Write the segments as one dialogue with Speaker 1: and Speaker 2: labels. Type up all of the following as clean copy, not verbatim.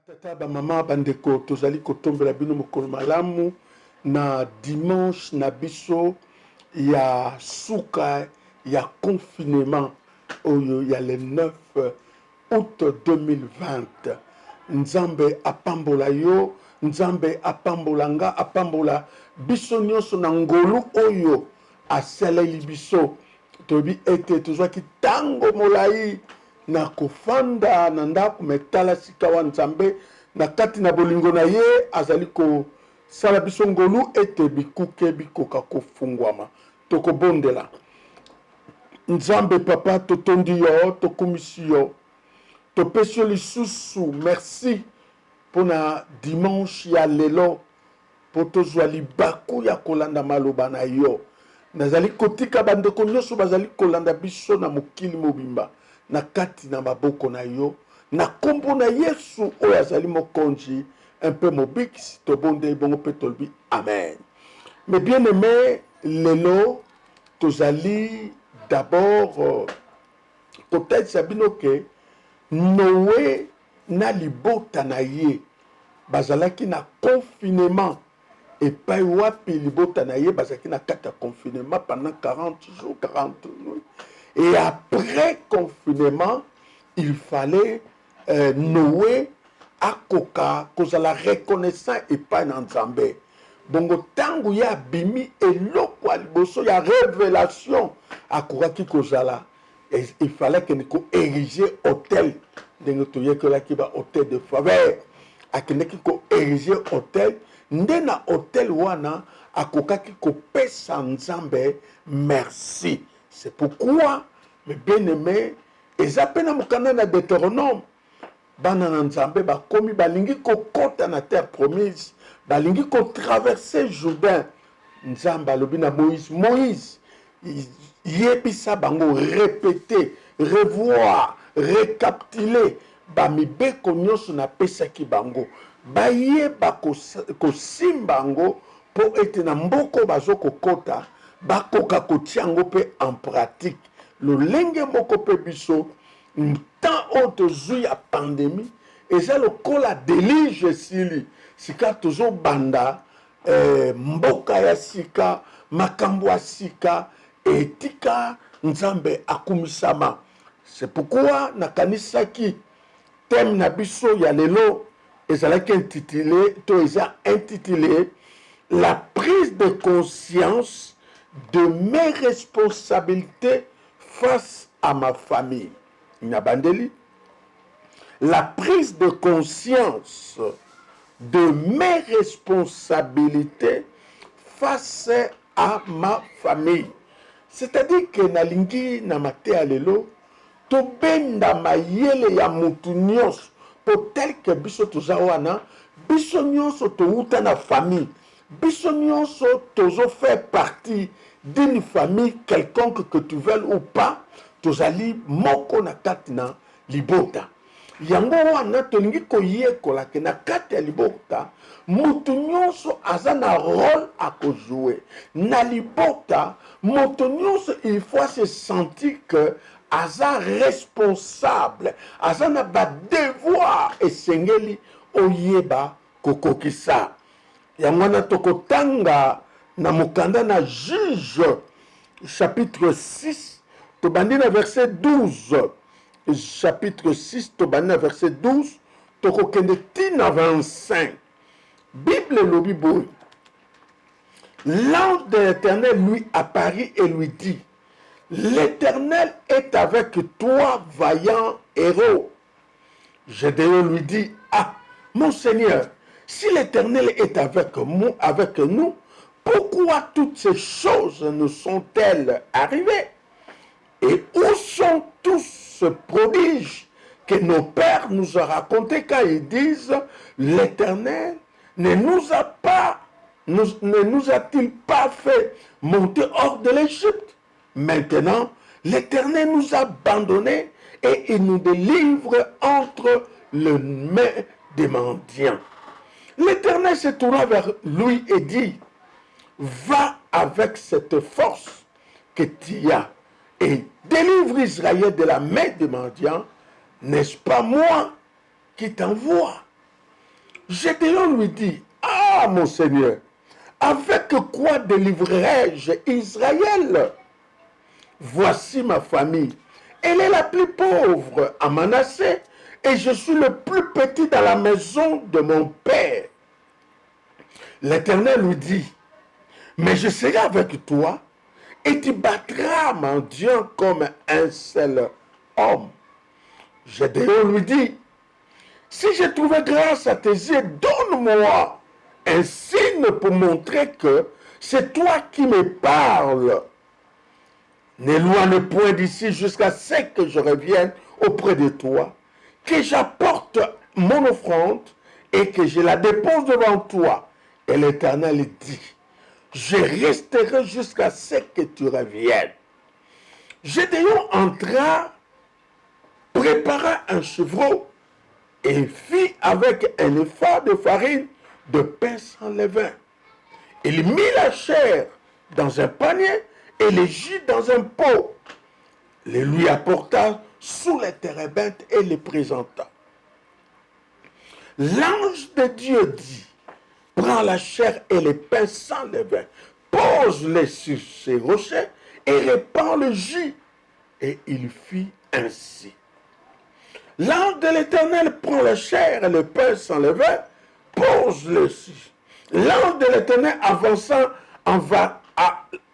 Speaker 1: Tata ba mama bandeko tozali kotombela bino mokolo malamu na dimanche na biso ya suka ya confinement oyo ya le 9 août 2020. Nzambe apambola yo, Nzambe apambola nga, apambola biso nyonso na ngolu oyo asaleli biso. Tobi ete tozwaki tango molai na kofanda na ndako metala sika wa Nzambe na kati na bolingo na ye azali kosala biso ngolu ete bikuke bikoka kofungwama tokobondela. Nzambe papa totondi yo, tokumisi yo, topesi yo lisusu merci mpona dimanche ya lelo mpo tozwa libaku ya kolanda maloba na yo. Nazali kotika bandeko nyonso bazali kolanda biso na mokili mobimba na kati na maboko na yo na kombo na Yesu oyo azali mokonzi un peu mobiki tobonde bongo pe tolobi amen. Mais bien aimé, lelo tozali d'abord kotalisa bino ke Noé na libota na ye bazalaki na confinement epai wapi libota na ye bazalaki na kati ya confinement pendant 40 jours 40 nuits. Et après confinement il fallait Noé akoka kozala reconnaissant epai na Nzambe. Bongo tangu ya bimi eloko ya liboso ya révélation akokaki kozala. Et il fallait que nous érigions hôtel. Nous avons hôtel de faveur. Nous ériger hôtel. Nous avons hôtel wana akokaki ko pesa Nzambe merci. C'est pourquoi mes bien-aimés, ezapena mukanda na Deutéronome bana na Nzambe bakomi balingi kokota na terre promise, balingi ko traverser Jourdain. Nzambe alobi na Moïse yebisa bango répéter, revoir, récapituler bamibeko nyonso na pesaki bango bayeba kosimba bango po ete na mboko bazo kokota bakoka kotia yango pe en pratique. Lolenge moko pe biso temps oyo tozwi ya pandémie eza lokola délige esili sika tozobanda mboka ya sika makambo ya sika etika Nzambe akumisama. C'est pourquoi nakanisaki thème na biso ya lelo ezalaki intitulé la prise de conscience de mes responsabilités face à ma famille. Nabandeli, la prise de conscience de mes responsabilités face à ma famille. C'est-à-dire que nalingi na mate alelo to benda mayele ya mutu nyonso po tel que biso toza wana biso nyonso to uta na famille biso nyonso tozo faire partie d'une famille quelconque que tu veuilles ou pas tozali moko na kati na libota. Yango wana tolingi koyekola ke na kati ya libota mutu nyonso aza na rôle à jouer. Na libota mutu nyonso il faut se sentir que aza responsable, aza na ba devoir esengeli oyeba kokokisa. Yango wana tokotanga na mokanda na Juge chapitre 6 tobandi na verset 12. Chapitre 6, Tobana, verset 12, Tokokende tina 25. Bible le Bible. L'ange de l'Éternel lui apparut et lui dit, l'Éternel est avec toi, vaillant héros. Gédéon lui dit, ah, mon Seigneur, si l'Éternel est avec nous, pourquoi toutes ces choses nous sont-elles arrivées? Et où sont tous ce prodige que nos pères nous ont raconté quand ils disent l'Éternel ne nous a-t-il pas fait monter hors de l'Égypte? Maintenant, l'Éternel nous a abandonnés et il nous délivre entre les mains des mendiants. L'Éternel se tourna vers lui et dit, va avec cette force que tu as et délivre Israël de la main des mendiants, n'est-ce pas moi qui t'envoie? Gédéon lui dit, ah mon Seigneur, avec quoi délivrerai-je Israël? Voici ma famille. Elle est la plus pauvre à Manassé et je suis le plus petit dans la maison de mon père. L'Éternel lui dit, mais je serai avec toi et tu battras mon Dieu comme un seul homme. Gédéon lui dit, si j'ai trouvé grâce à tes yeux, donne-moi un signe pour montrer que c'est toi qui me parles. N'éloigne point d'ici jusqu'à ce que je revienne auprès de toi, que j'apporte mon offrande et que je la dépose devant toi. Et l'Éternel dit, je resterai jusqu'à ce que tu reviennes. Gédéon entra, prépara un chevreau et fit avec un effort de farine de pain sans levain. Il mit la chair dans un panier et le jus dans un pot. Le lui apporta sous les térébintes et le présenta. L'ange de Dieu dit, prends la chair et le pain sans levain, pose-les sur ces rochers et répands le jus. Et il fit ainsi. L'ange de l'Éternel prend la chair et le pain sans levain, pose-le sur. L'ange de l'Éternel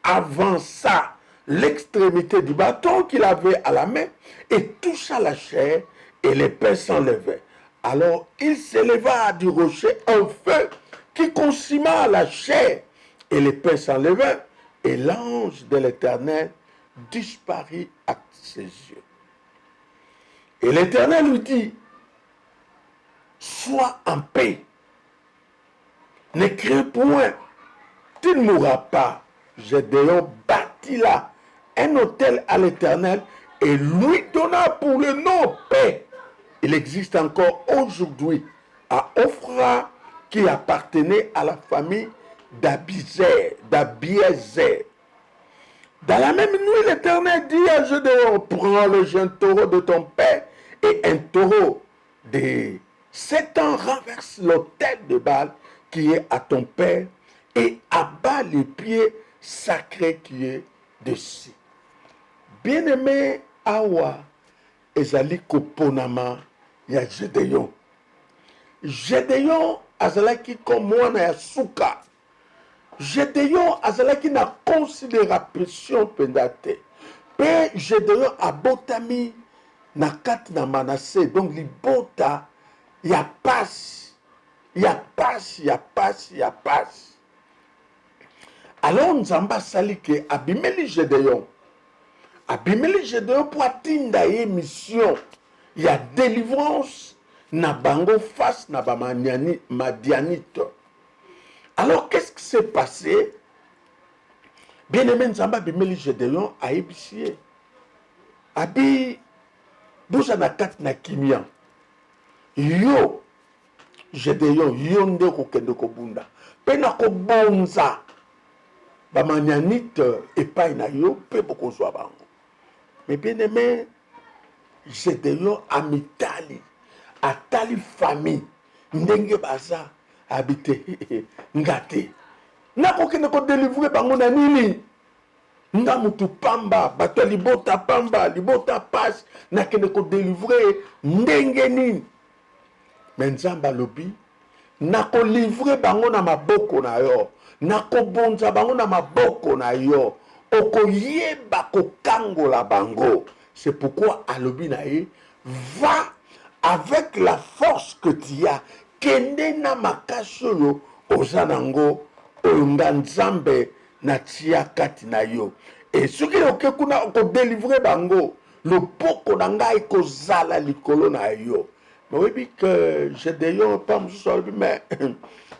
Speaker 1: avança l'extrémité du bâton qu'il avait à la main et toucha la chair et le pain sans levain. Alors il s'éleva du rocher un feu qui consuma la chair et le pain sans levain, et l'ange de l'Éternel disparut à ses yeux. Et l'Éternel lui dit, sois en paix, ne crains point, tu ne mourras pas. Gédéon bâtit là un autel à l'Éternel et lui donna pour le nom paix. Il existe encore aujourd'hui à Ophra, qui appartenait à la famille d'Abiézer. Dans la même nuit, l'Éternel dit à Gédéon, prends le jeune taureau de ton père et un taureau de 7 ans, renverse l'autel de Baal qui est à ton père et abat les pieds sacrés qui est dessus. Bien-aimé Awa, ezali koponama ya Gédéon. Gédéon azalaki comme mwana ya suka. Gédéon azalaki na considération penza te. Pe Gédéon abotami na kati na Manassé, donc libota ya pasi. Ya pasi. Alors Nzamba asali ke abimeli Gédéon. Abimeli Gédéon pour atinda ye mission ya délivrance na bango face na ba Madianite. Alors qu'est-ce qui s'est passé? Bien-aimé Nzamba abimeli Gédéon ayebisie. Abi buza na kati na kimia. Yo Gédéon yo nde kokende kobunda. Pe na kobonza ba Madianite epai na yo pe bokozwa bango. Mais bien aimé, Gédéon amitali, atali famille, ndenge baza habité ngate. Nakokende ko délivrer bango na nini? Nga mutu pamba, bato libota pamba, libota passe, nakende ko délivrer ndenge nini? Mais Nzamba lobi, nako livrer bango na maboko na yo, nako bonza bango na maboko na yo. Okoyeba kokangola bango. C'est pourquoi alobi nae, va avec la force que tu as, kende na makasolo ozanango onga Nzambe na tia kati na yo. Et ce qui est kuna ko délivrer bango, le poko na ngai kozala likolo na yo. Mais oui que Gédéon pas moussol mais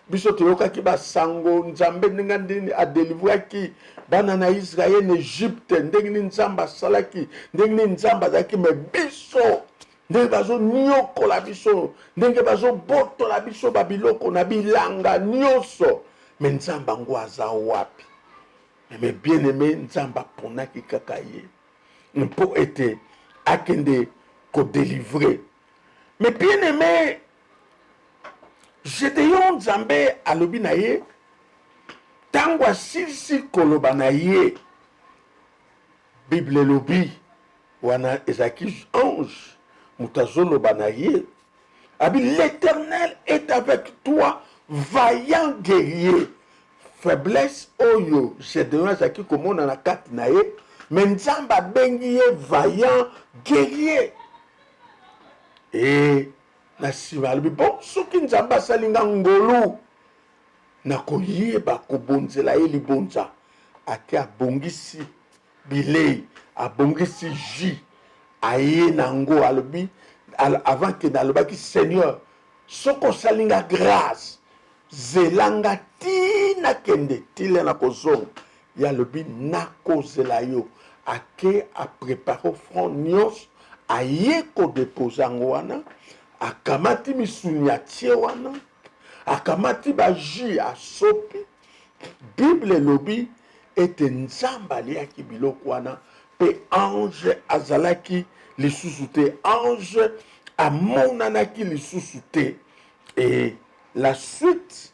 Speaker 1: biso toyokaki basango Nzambe ndenge ndini adelivraki bana na Israël na Egypte, ndenge nini Nzambe asalaki, ndenge nini Nzambe azalaki, me biso ndenge bazo nyokola biso, ndenge bazo botola biso babiloko na bilanga nyonso, me Nzambe ango aza wapi? Mais bien aimé, Nzambe aponaki kaka ye mpo ete akende ko délivrer. Mais bien aimé, Gédéon Nzambe alobi na ye tango asilisi koloba na ye Bible elobi wana ezalaki ange moto azoloba na ye abi l'Éternel est avec toi vaillant guerrier. Faiblesse oyo Gédéon azalaki komona na kati na ye mais Nzambe abengi ye vaillant guerrier. Et na nsima alobi bon soki Nzambe asali nga ngolu nakoyeba kobonzela ye libonza ate abongisi bilei abongisi jus aye nango alobi avant que nalobaki Seigneur soki osali nga grâce zelanga tina kende tile na kozonga ye alobi nakozela yo ake aprepare front nyonso aye kodepose yango wana akamati misuni atie wana akamati bajus asopi. Bible elobi ete Nzambe aliaki biloko wana pe ange azalaki lisusu te, ange amonanaki lisusu te. Et la suite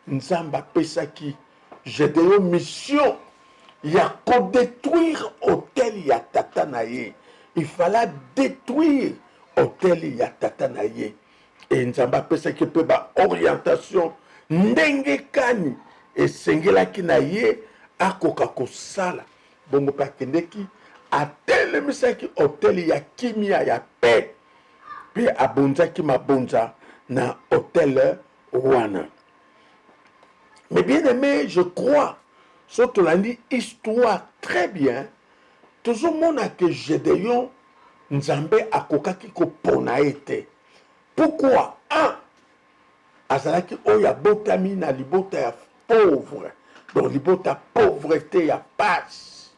Speaker 1: Nzambe apesaki Gédéon mission ya kodétruire hôtel ya tata na ye. Il fallait détruire hôtel ya tata na ye. Et Nzambe apesaki pe ba orientation ndenge kani esengelaki na ye akoka kosala bongo mpe akendeki atelemisaki hôtel ya kimia ya paix mpe abonzaki mabonza na hôtel wana. Mais bien aimé, je crois soki tolandi histoire très bien tozomona ke Gédéon Nzambe akokaki kopona ye te. Pourquoi? Un, azalaki oyo abotami na libota ya pauvre, donc libota pauvreté ya passe.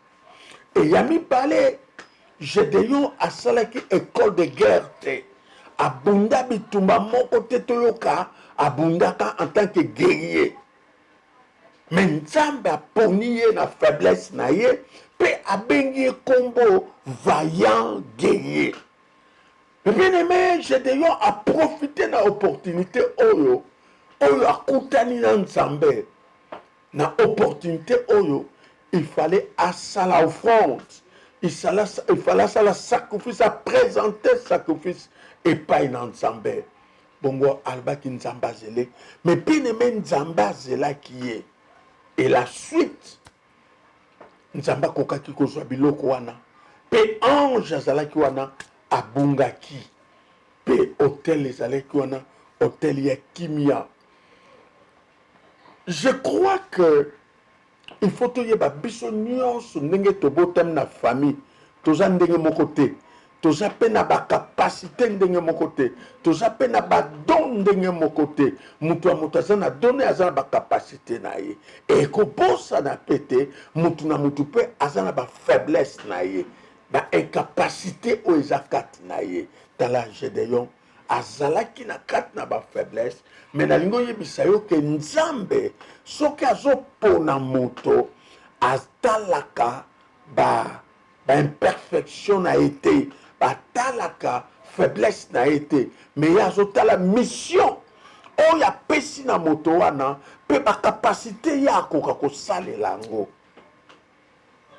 Speaker 1: Et ya mibale Gédéon asalaki école de guerre te, abunda bitumba moko te toyoka abundaka en tant que guerrier. Mais Nzambe aponi ye na faiblesse na ye pe abengi ye kombo vaillant guerrier. Bien aimé, Gédéon a profité de l'opportunité oyo akutani na Nzambe. Na opportunité oyo, il fallait à la offrande. Il fallait à la sacrifice, à présenter sacrifice et pas une Nzambe. Bongo alba ki Nzambe zélé. Mais bien aimé Nzambe zéla qui est. Et la suite, Nzambe kokaki kozwa biloko wana. Pe ange azalaki wana abungaki. Pe hôtel ezalaki wana hôtel ya kimia. Je crois que il faut toyeba biso nyonso ndenge tobotam na famille toza ndenge moko te, toza pe na bakapasité ndenge moko te, toza pe na badon ndenge moko te. Mutu ya mutu aza na done aza na bakapasité na ye ekobosa na pe te, mutu na mutu pe aza na bafaiblesse na ye baincapacité oyo eza kati na ye. Tala Gédéon azalaki na kati na bafaiblesse, mais nalingi oyebisa yo ke Nzambe soki azopona moto atalaka baimperfection na ye te, batalaka faiblesse na ye te, mais ye azotala mission oyo apesi na moto wana mpe bakapasité ye akoka kosalela yango.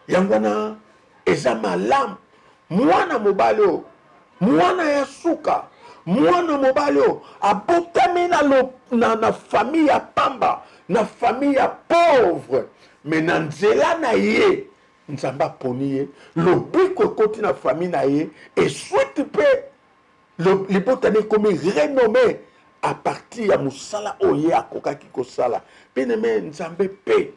Speaker 1: Yango wana eza malamu mwana mobali oyo mwana ya suka mwana mobali oyo abotami na famille ya pamba na famille ya pauvre, mais na nzela na ye Nzambe aponi ye lobiko ekoti na famille na ye eswiti mpe libotani ekomi renommé à partir ya mosala oyo ye akokaki kosala. Bien aimé Nzambe mpe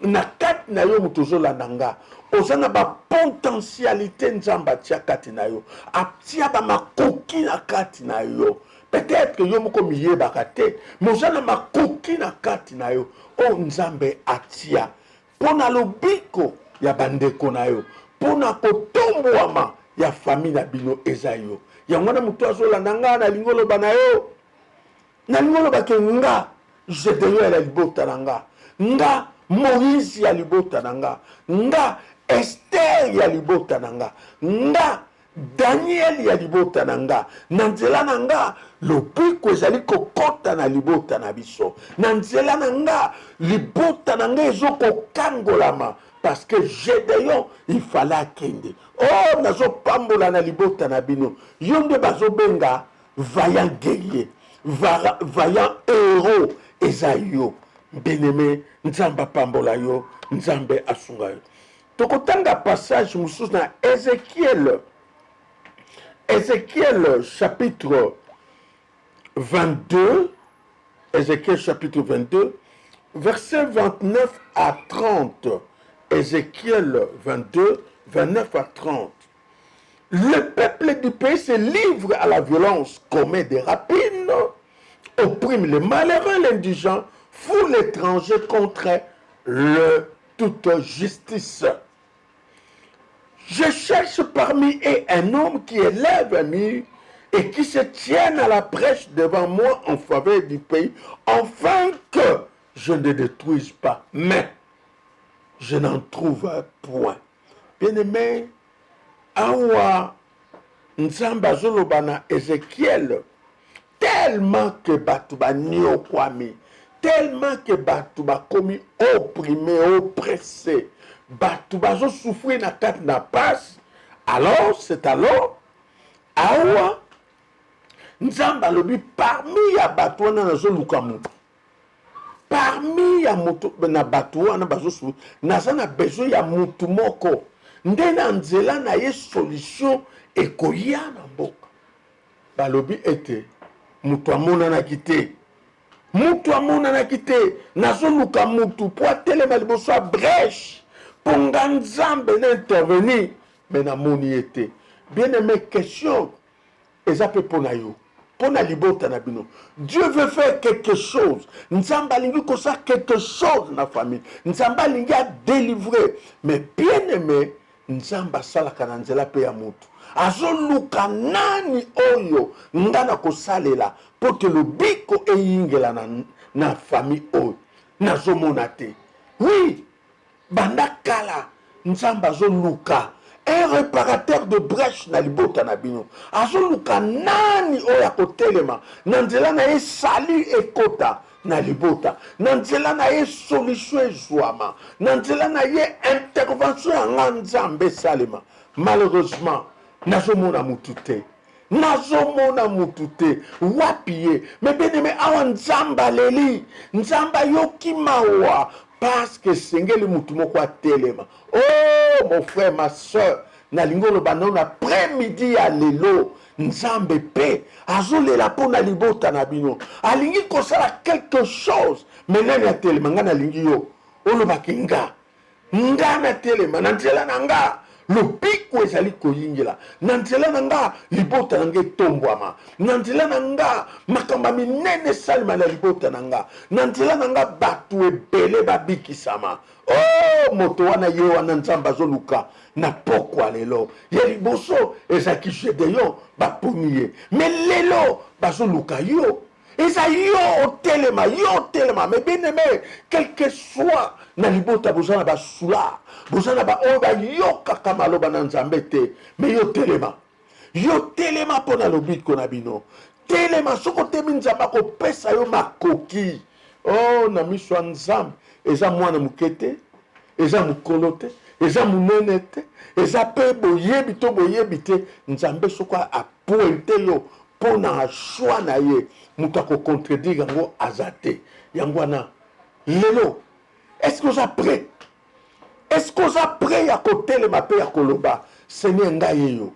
Speaker 1: na kati na yo moto ozolanda nga oza na bapotentialité Nzambe atia kati na yo, atia bamakoki na kati na yo. Peut-être que yo moko miyebaka te, mais oza na makoki na kati na yo oyo Nzambe atia mpona lobiko ya bandeko na yo, mpona kotombwama ya famille na bino eza yo. Yango wana moto azolanda nga nalingi oloba na yo, nalingi olobake nga Gédéon ya libota na nga Moïse ya libota na nga Esther ya libota na nga Daniel ya libota nanga na nzela nanga lobiko ezali kokota na libota na biso na nzela nanga libota nanga ezokokangolama parce que Gédéon il fallait akende oh nazopambola na libota na bino yo nde bazobenga vaillant guerrier vaillant héros eza yo bien-aimé nzambe apambola yo nzambe asunga yo tokotanga passage mosusu na Ézéchiel chapitre 22, Ézéchiel chapitre 22, versets 29 à 30. Ézéchiel 22, 29 à 30. Le peuple du pays se livre à la violence, commet des rapines, opprime les malheureux, l'indigent, fout l'étranger contre toute justice. Je cherche parmi eux un homme qui élève un mur et qui se tienne à la brèche devant moi en faveur du pays, afin que je ne détruise pas. Mais je n'en trouve point. Bien-aimé, awa nzamba zolobana Ézéchiel, tellement que batuba nyokwami, tellement que batuba komi opprimé, oppressé, bato bazo souffrir na kati na passe, alors c'est alors awa nzamba lobi parmi ya bato wana nazoluka mutu parmi ya mutu na bato wana bazo souffrir naza na besoin ya mutu moko nde na nzela na ye solution ekoya na mboka balobi ete mutu amonanaki te mutu amonanaki te nazoluka mutu po atelema liboso ya brèche Ponga nzambe n'intervenir, mais na moni été. Bien-aimé, question, ezape pona yo, pona libota na bino. Dieu veut faire quelque chose. Nzamba lingi kosa quelque chose na famille. Nzamba lingi a délivrer. Mais bien-aimé, nzamba salaka na nzela pe ya mutu. Azoluka nani oyo ngana kosalela po que le biko eyingela na famille oyo. Nazomona te. Oui. Banda kala nzamba azoluka un réparateur de brèche na libota na bino azoluka nani oyo akotelema na nzela na ye sali ekota na libota na nzela na ye solution ezwama na nzela na ye intervention yanga nzambe esalema malheureusement nazomona mutu te nazomona mutu te wapi ye me bien-aimé awa nzamba leli nzamba yoki mawa parce que sengeli mutu moko atelema oh mon frère ma soeur nalingi oloba nano après-midi ya lelo nzambe mpe azolela mpo na libota na bino alingi kosala quelque chose me nani atelema nga nalingi yo olobaki nga natelema na nzela na nga lobiko ezali koyingela na nzela na nga libota na nga etombwama na nzela na nga makambo ya minene esalema na libota na nga na nzela na nga bato ebele babikisama o moto wana ye wana nzambe azoluka na pokwa lelo ya liboso ezalaki Gédéon baponi ye me lelo bazoluka yo eza yo otelema mais bien aimé quel que soit na libota bozana basula bozana ba oyo bayokaka maloba na nzambe te me yo telema mpo na lobiko na bino telema soki otemi nzambe akopesa yo makoki oh na miso ya nzambe eza mwana moke te eza mokolo te eza monene te eza mpe boyebi to boyebi te nzambe soki apointe yo mpo na choix na ye moto akocontredire yango aza te yango wana lelo est-ce que oza prêt est-ce que oza prêt ya kotelema mpe ya koloba seigneur ngai ye yo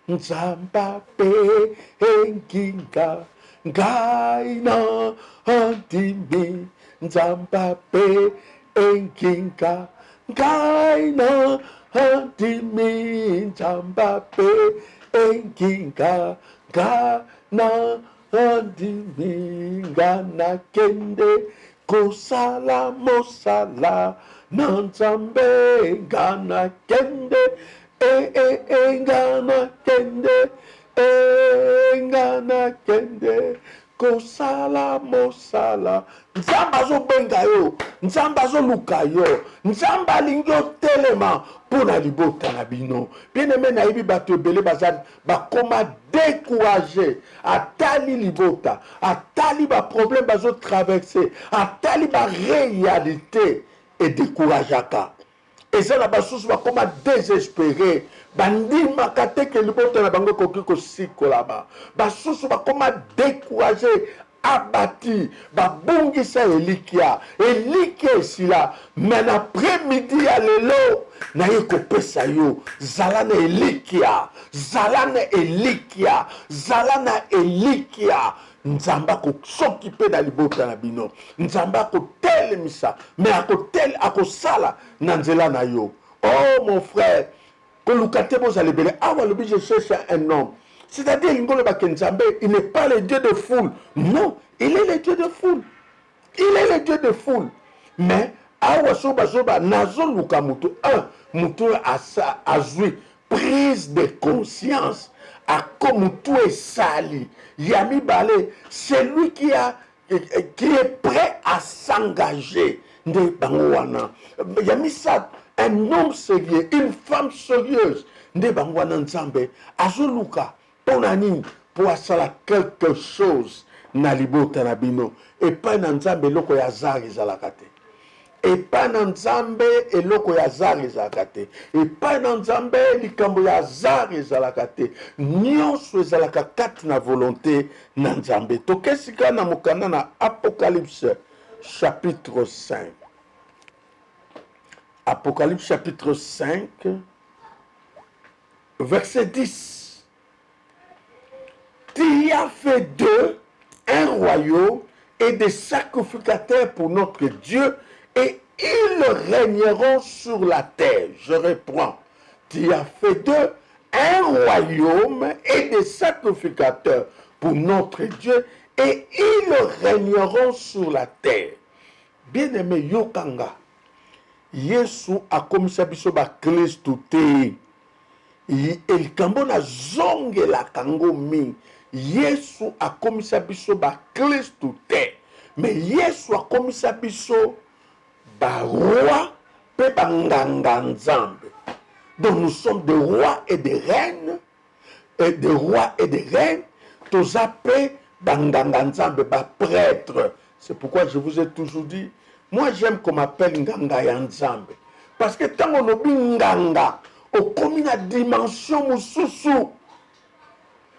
Speaker 1: nzamba mpe enkinga ngai na andimi nzamba mpe enkinga ngai na andimi nzamba mpe enkinga na andimi ngana kende kosala mosala na nzambe ngana kende ngana kende ngana kende kosala mosala nzambe azobenga yo nzambe azoluka yo nzambe alingi otelema mpo na libota na bino bien-aimé nayebi bato ebele bakoma découragé atali libota atali baproblème bazotraverse atali baréalité edécourageaka eza na basusu bakoma désespéré bandimaka te ke libota na bango ekoki kosikolama basusu bakoma découragé abati babungisa elikia esila me na après-midi ya lelo naye kopesa yo zala na elikia zala na elikia zala na elikia nzambe akosoki mpe na libota na bino nzambe akotelemisa me akosala na nzela na yo oh mon frère koluka te bozala ebele awa lobi je cherche un homme c'est-à-dire lingolo bakenzambe il n'est pas le dieu de foule non il est le dieu de foule il est le dieu de foule mais awa soba nazoluka mutu mutu azwi prise de conscience ako mutu esali ya mibale celui qui est prêt à s'engager nde bango wana ya misat un homme sérieux une femme sérieuse nde bango wana nzambe azoluka mpona nini mpo asala quelque chose na libota na bino epai na nzambe eloko ya zar ezalaka te epai na nzambe eloko ya zar ezalaka te epai na nzambe likambo ya zar ezalaka te nyonso ezalaka kati na volonté na nzambe tokesika na mokanda na Apocalypse chapitre 5 Apocalypse chapitre 5 verset 10 Tu as fait d'eux un royaume et des sacrificateurs pour notre Dieu, et ils régneront sur la terre. Je reprends. Tu as fait d'eux un royaume et des sacrificateurs pour notre Dieu, et ils régneront sur la terre. Bien-aimé, yokanga. Yesu akomisa biso ba Kristo te. Elikambo na zonge la kango mingi. Yesu akomisa biso ba Kristo te. Mais Yesu akomisa biso ba roi pe ba nganga nzambe. Donc nous sommes des rois et des reines. Et des rois et des reines. Toza pe ba nganga nzambe, ba prêtre. C'est pourquoi je vous ai toujours dit, moi j'aime qu'on m'appelle nganga ya nzambe. Parce que tant on obi nganga, au comme une dimension mosusu.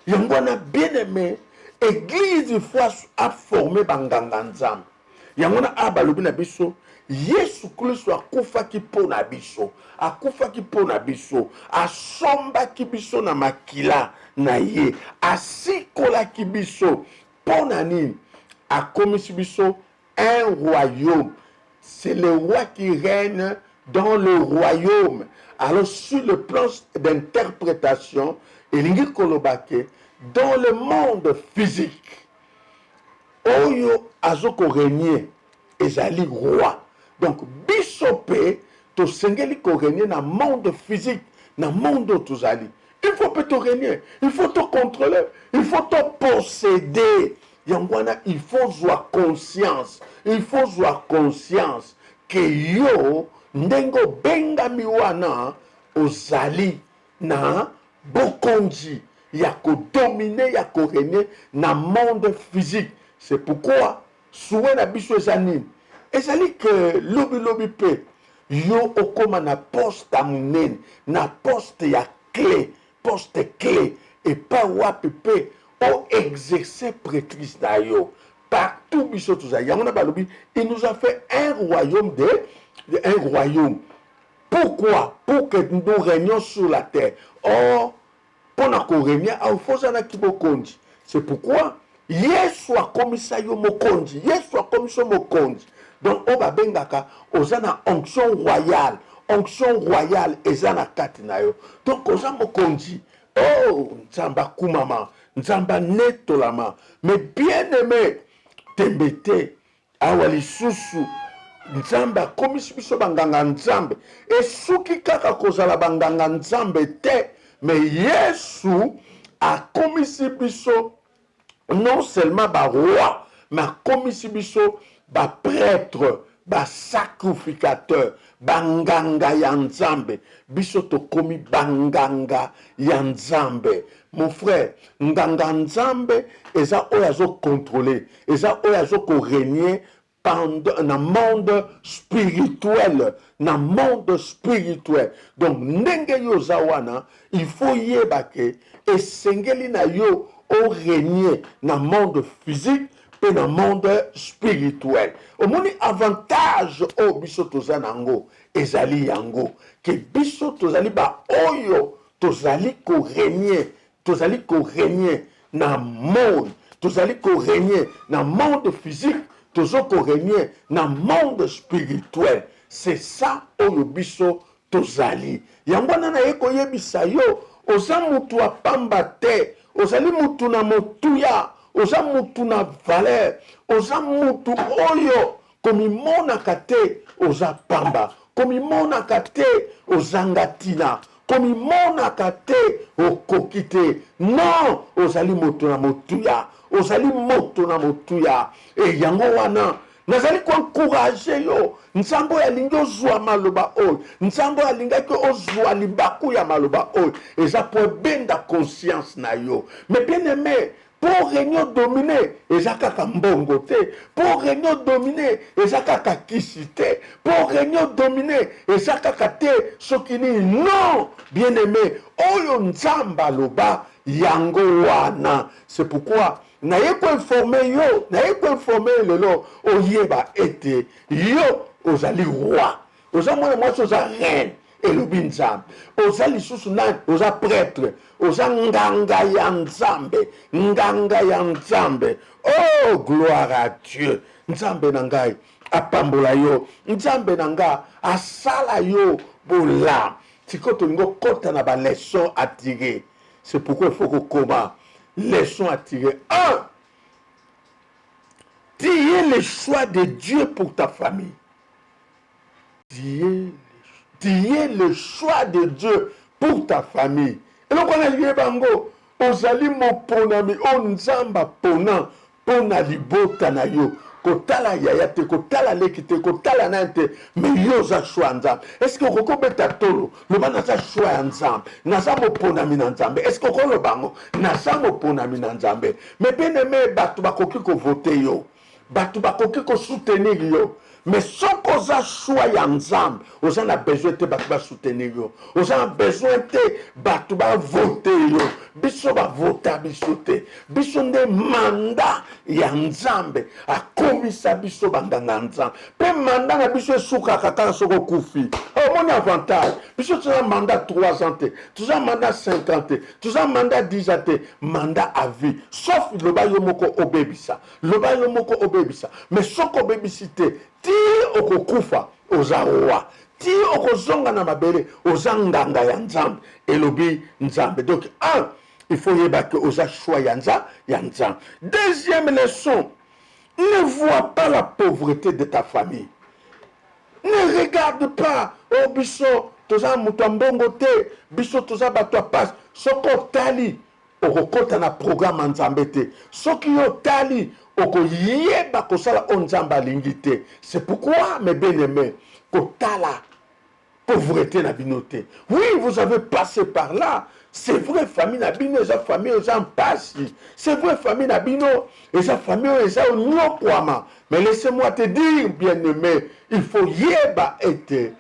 Speaker 1: Yangwana bien aimé, église il faut a formé banganga nzambe. Yangwana abalobi na biso, Yesu Kristo akufaki po na biso, akufaki po na biso, asombaki biso na makila na ye, asikolaki biso po na nini, akomisi biso un royaume. C'est le roi qui règne dans le royaume. Alors sur le plan d'interprétation, elingi kolobake, dans le monde physique, oyo azoko régner ezali roi. Donc bisope to sengeli ko régner na monde physique, na monde tozali. Il faut peut te régner, il faut te contrôler, il faut te posséder. Yangwana, il faut avoir conscience, il faut avoir conscience que yo ndengo benga miwana ozali na bokonji ya ko dominer ya ko régner na monde physique. C'est pourquoi soué na biso ezali ezali que lobi pe yo okoma na poste amunene na poste ya clé, poste clé et pas wapi pe o exercer prêtrise na yo partout biso touza yangona balobi il nous a fait un royaume un royaume. Pourquoi? Pour que nous régnions sur la terre. Or pour qu'on règne il faut ça ki bokonzi. C'est pourquoi Yesu akomisa yo mokonzi, Yesu akomisa mokonzi. Donc on va bengaka ozana onction royale ezana kati na yo. Donc oza mokonzi. Oh, nzamba kumama, nzamba netolama. Mais bien aimé, tembete, awali susu, nzamba komisi biso banganga nzambe. Et suki kaka kozala banganga nzambe te, mais Yesu a komisi biso non seulement ba roi, mais comme si biso ba prêtre, ba sacrificateur, banganga ya nzambe, biso to komi banganga ya nzambe. Mon frère, nganga nzambe eza oyo azo contrôler, eza oyo azo ko régner dans le monde spirituel, dans le monde spirituel. Donc ndenge yo zawana, il faut yeba ke esengeli na yo au régner dans le monde physique et dans le monde spirituel. Au moins avantage au biso tozana ngo ezali yango que biso tozali ba oyo tozali ko régner dans le monde, tozali ko régner dans le monde physique, tozali ko régner dans le monde spirituel. C'est ça oyo biso tozali. Yango na yeko yebisa yo oza mutu apamba te, ozali mutu na motuya, oza mutu na valeur, oza mutu oyo komimonaka te oza pamba, komimonaka te ozanga tina, komimonaka te okoki te. Non, ozali mutu na motuya, ozali mutu na motuya. E yango wana nazali encourager yo, nzambe alingi ozwa maloba oyo, nzambe alingaki ozwa libaku ya maloba oyo, eza po ebenda conscience na yo. Mais bien aimé, pour régner dominer, eza kaka mbongo te, pour régner dominer, eza kaka kisi te, pour régner dominer, eza kaka te soki ni. Non, bien aimé, oyo nzambe aloba yango wana. C'est pourquoi naye ko informer yo, naye ko informer lelo oyeba ete yo ozali roi, oza mwana mwasi oza reine elobi nzambe, oza lisusu nani, oza prêtre, oza nganga ya nzambe, nganga ya nzambe. Oh, gloire à Dieu. Nzambe na ngai apambola yo, nzambe na nga asala yo bola. Siko tolingo kota na ba leçon à tirer. C'est pourquoi il faut que comment leçon à tirer. 1. Tu es le choix de Dieu pour ta famille. Tu es le choix de Dieu pour ta famille. Et donc on a dit bango, ozali mo ponami on nzamba pona pona libota na yo. Kotala yaya te, kotala leki te, kotala nante, mais yo za choix nzambe. Est-ce que koko beta tolo, le ba naza choix nzambe, naza mo ponami na nzambe. Est-ce que koko le bango, naza mo ponami na nzambe. Mais bien aimé batu bakoki ko voter yo, batu bakoki ko soutenir yo. Mais sans qu'on a choix ya nzambe, on a besoin de batu ba soutenir yo, on a besoin de batu ba voter yo. Biso ba vota biso te, biso nde mandat ya nzambe akomisa biso bandanga nzambe. Pe mandat na biso esuka kaka soko kufi. Oh mon avantage, biso tu as mandat 3 ans te, tu as mandat 5 ans te, tu as mandat 10 ans te, mandat à vie. Sauf le ba yo moko obebisa, le ba yo moko obebisa. Mais soko obebisite, ti okokufa oza roi. Ti okozonga na mabele oza nganga ya nzambe elobi nzambe. Donc 1, il faut y que osa choix yanza. Deuxième leçon, ne vois pas la pauvreté de ta famille. Ne regarde pas, oh biso, toza mutambongo te, biso toza batwa passe, soko tali, okokota na programme nzambe te. Soki yo tali, okoyeba kosala onzamba lingite. C'est pourquoi, mes bien-aimés, kotala pauvreté na binoté. Oui, vous avez passé par là. C'est vrai, famille Nabino, esa famille aux en passe. C'est vrai, famille Nabino, esa famille aux en nyokwama. Mais laissez-moi te dire, bien-aimé, il faut yeba ete.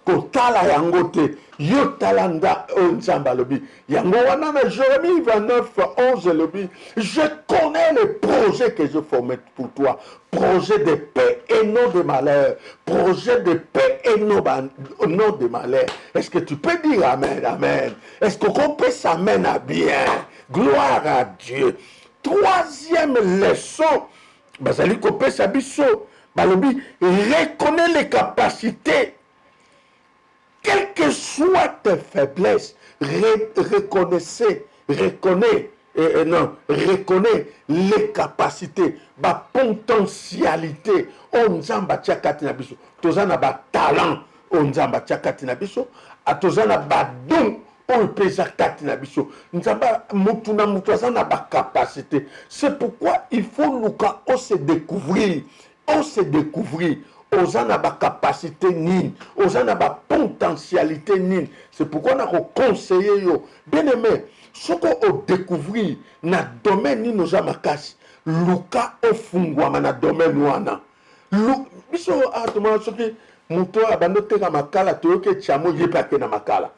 Speaker 1: Kotala yangote, yotalanda onzamba lobi. Yango wana na Jérémie 29, 11 lobi. Je connais les projets que je formais pour toi. Projet de paix et non de malheur. Projet de paix et non de malheur. Est-ce que tu peux dire amen, amen? Est-ce qu'on peut s'amen à bien? Gloire à Dieu. Troisième leçon, Bazali Kopé Sabiso, Balobi, reconnais les capacités. Quelles que soient tes faiblesses, reconnais les capacités, la potentialité. On zamba tchakati na biso. Tozana ba talent. On zamba tchakati na biso. A tozana ba don. oyo pesa kati na biso nzamba mutu na mutu aza na capacité. C'est pourquoi il faut luka on se découvrir oza na capacité nini, oza na potentialité nini. C'est pourquoi on a conseillé yo bien aimé soko o découvrir na domaine ni noza makasi luka ofungwama na domaine wana biso atuma soki muto abando teka makala toyoke chamo yepake na makala.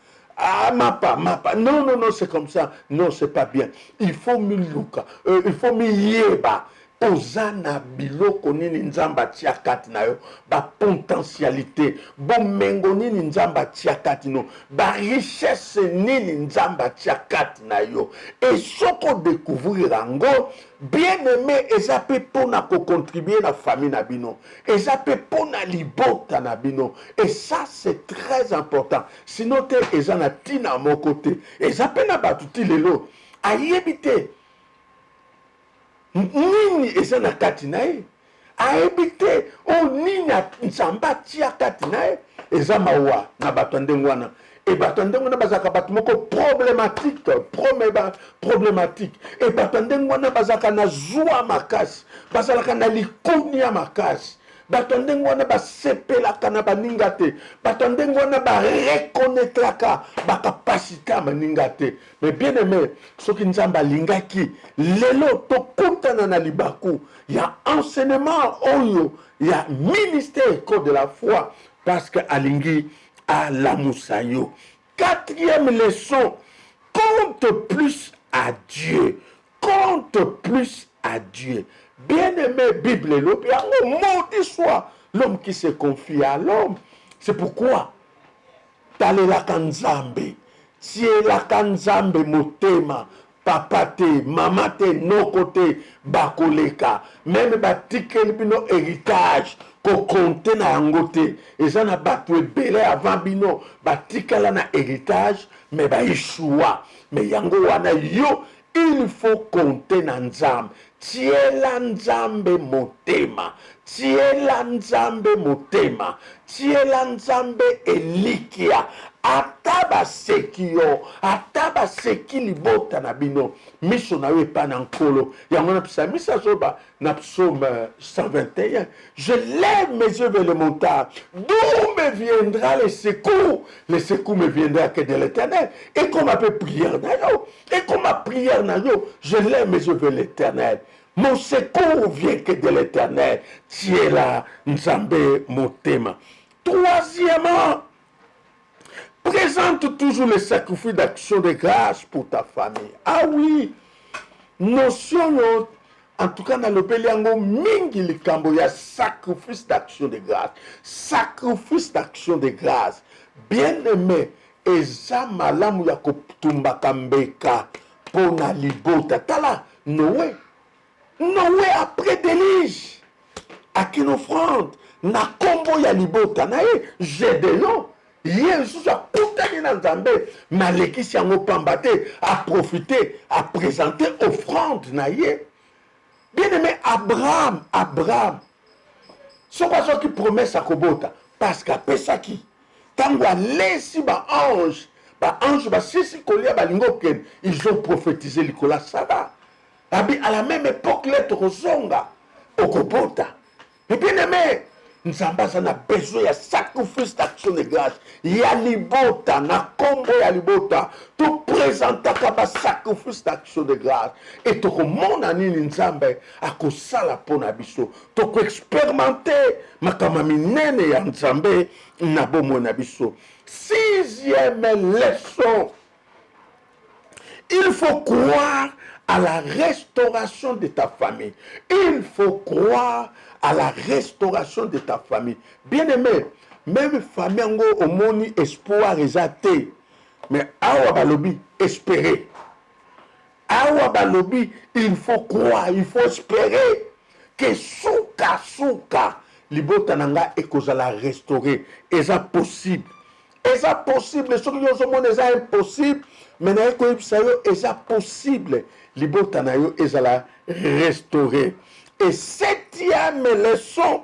Speaker 1: Ah, mapa. Non, c'est comme ça. Non, c'est pas bien. Il faut miluka. Il faut miyeba. Ozana biloko nini nzamba tia kati na yo. Ba potentialité. Bon mengo nini nzamba tia kati no. Ba richesse nini nzamba tia kati na yo. Et soko découvrir ango. Bien aimé, eza pe pona ko contribuer na famille na bino. Eza pe pona libota na bino. Et ça c'est très important. Sinon te eza na tina mon côté. Eza pe na batuti lelo. Ayebite. Nini eza na kati na ye. Ayebite o nini nzamba tia kati na ye. Eza mawa na bato ndengo wana. Et batandeng wana bazaka bato moko problématique. Et batandeng wana bazaka na zwa makasi, bazalaka na likonia makasi. Batandeng wana basepelaka na baninga te. Batandeng wana ba reconnaîtraka ba capacité maninga te. Mais bien aimé, soki nzamba lingaki lelo tokutana na libaku ya enseignement oyo ya ministère code de la foi parce que alingi à la moussayo. Quatrième leçon, compte plus à Dieu. Compte plus à Dieu. Bien-aimé, Bible, maudit soit l'homme qui se confie à l'homme. C'est pourquoi t'allais la kanzambe. Si la kanzambe motema, papa te, maman te, no côté, bakoleka. Même batikel bino héritage. Ko compte na yangote et ça na batwe belé avant bino batikala na héritage mais ba ishua mais yango wana yo il faut compter na nzambe tiela nzambe motema tiela nzambe motema tiela nzambe elikia ataba sekio ataba seki libota na bino miso na we pa na nkolo yango na psa misa soba na psaume 121 je lève mes yeux vers le montagne d'où me viendra le secours me viendra que de l'Éternel et comme ma prière na yo et comme ma prière na yo je lève mes yeux vers l'Éternel. Mon secours vient que de l'Éternel. Tiela nzambe motema. Troisièmement, présente toujours le sacrifice d'action de grâce pour ta famille. Ah oui, notion, en tout cas, dans le Béliango, mingi likambo ya sacrifice d'action de grâce. Sacrifice d'action de grâce. Bien-aimé, eza malamu ya kotumbaka mbeka pona libota. Tala, Noé après délige, à une offrande, na kombo ya libota, na Gédéon. Jésus a contenu dans Zambé, malekisi yango pambate, a profité, a présenté offrande naïe. Bien aimé Abraham, ce qui promet sa kobota, parce qu'à Pesaki, tango a laissé ba ange, sisi kolia ba lingoken, ils ont prophétisé Nicolas Saba. À la même époque, l'être rozonga, okobota. Mais bien aimé, Nzamba a besoin de sacrifice d'action de grâce. Ya libota, na kombo ya libota, tout présenta comme sacrifice d'action de grâce. Et tout le monde a nini Nzamba a kosala pona biso. Tout expérimenter makamami nene ya Nzamba na bomo na biso. Sixième leçon. Il faut croire à la restauration de ta famille. Il faut croire à la restauration de ta famille. Bien-aimé, même famille ango omoni espoir exaté. Mais awa balobi espérer. Awa balobi il faut croire, il faut espérer que souka libota nanga ekozala restaurer. Eza possible. Eza possible. Ce qui est monde eza impossible. Mais na ekoyebisa yo eza possible. Libota na yo ezala restaurer. Et septième leçon,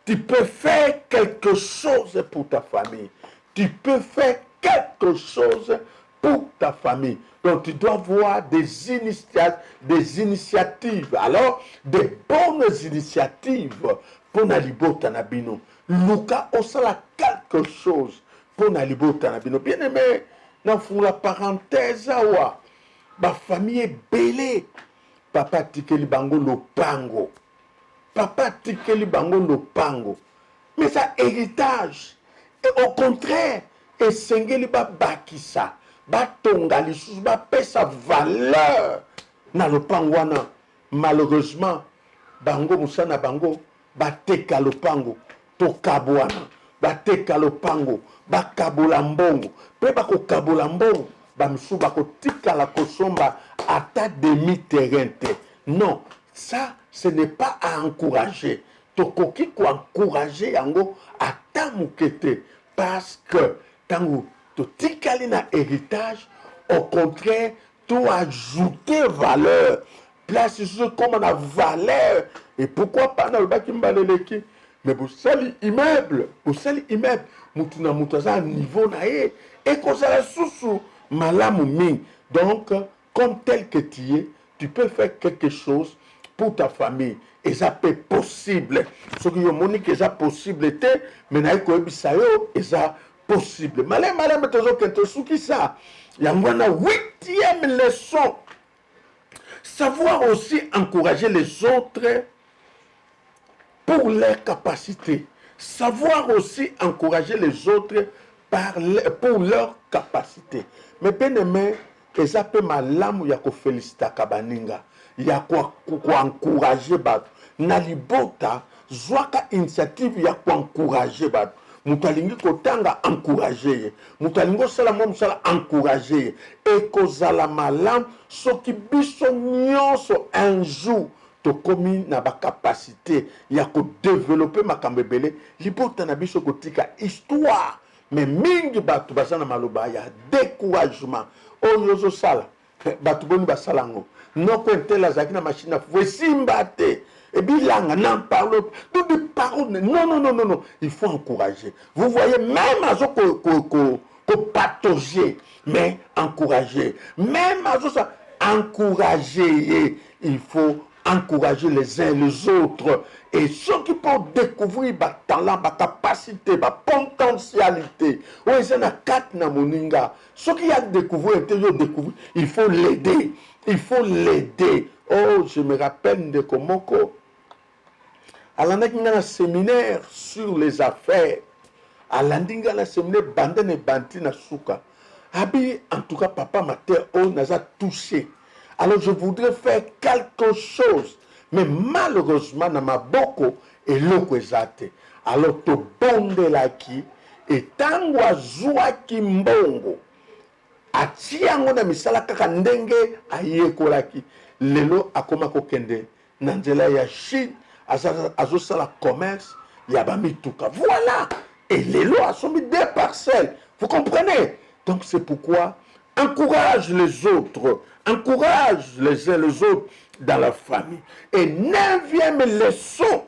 Speaker 1: tu peux faire quelque chose pour ta famille. Tu peux faire quelque chose pour ta famille. Donc tu dois voir des initiatives. Alors, des bonnes initiatives pour na libota na bino. Luka osala quelque chose pour na libota na bino. Bien aimé, dans la parenthèse, ma famille est belée. Papa tikeli bango lopango. Papa tikeli bango lopango. Mais ça héritage. Et au contraire, esengeli ba bakisa. Ba tonga lisusu ba pesa valeur na lopango wana. Malheureusement, bango musana bango ba teka lopango to kabwana. Ba teka lopango ba kabola mbongo. Pe ba ko kabola mbongo ba misu ba ko tika la kosomba ata demi terrain te. Non, ça ce n'est pas à encourager. Tokoki ko encourager yango ata mukete parce que tango to tikali na héritage, au contraire, tu ajouter valeur. Place ce comme la valeur. Et pourquoi pas dans le baki mbaleleki? Mais vous savez immeuble, mutuna mutaza niveau na e et qu'on ça sous malamu ming. Donc comme tel que tu es, tu peux faire quelque chose pour ta famille. Et ça peut possible. Ce qui est que ça possible était, mais na ko bisayo et ça possible. Malé mais toujours que sous qui ça. Il y a une 8e leçon. Savoir aussi encourager les autres pour leurs capacités. Savoir aussi encourager les autres pour leurs capacités. Mais bien aimé, et ça peut malamu ya ko féliciter kabaninga. Ya ko encourager ba. Na libota zwaka initiative ya ko encourager ba. Mutalingi kotanga encourager. Mutalingo sala mo sala encourager. Et kozala malam soki biso nyonso un jour to komi na ba capacité ya ko développer makambo ebele libota na biso kotika histoire. Mais mingi batu basana maloba ya découragement. Oyozo sala batu boni basalango. Noko entela zaki na machine à simba te. Et bilanga n'en parle pas. De paroles. Non. Il faut encourager. Vous voyez, même à ce que patauger, mais encourager. Même à ça, encourager. Il faut encourager les uns les autres. Et ceux qui peuvent découvrir leur talent, leur capacité, leur potentialité. Oui, c'est un quatre na moninga. Ceux qui ont découvert, il faut l'aider. Il faut l'aider. Oh, je me rappelle de Komoko. Alandaki na séminaire sur les affaires. Alandinga na séminaire bandene banti na suka. Abi, en tout cas, papa mater, on nous a touché. Alors, je voudrais faire quelque chose. Mais malheureusement, na maboko et loko ezate. Alors, to bonde la ki, et tango azua ki mbongo. Ati yango na misala kaka ndenge ayekolaki. Lelo akoma kokende. Nanzela ya Chine. Azosala commerce, yabamituka. Voilà. Et les lois sont mis des parcelles. Vous comprenez? Donc c'est pourquoi encourage les autres. Encourage les uns les autres dans la famille. Et 9e leçon.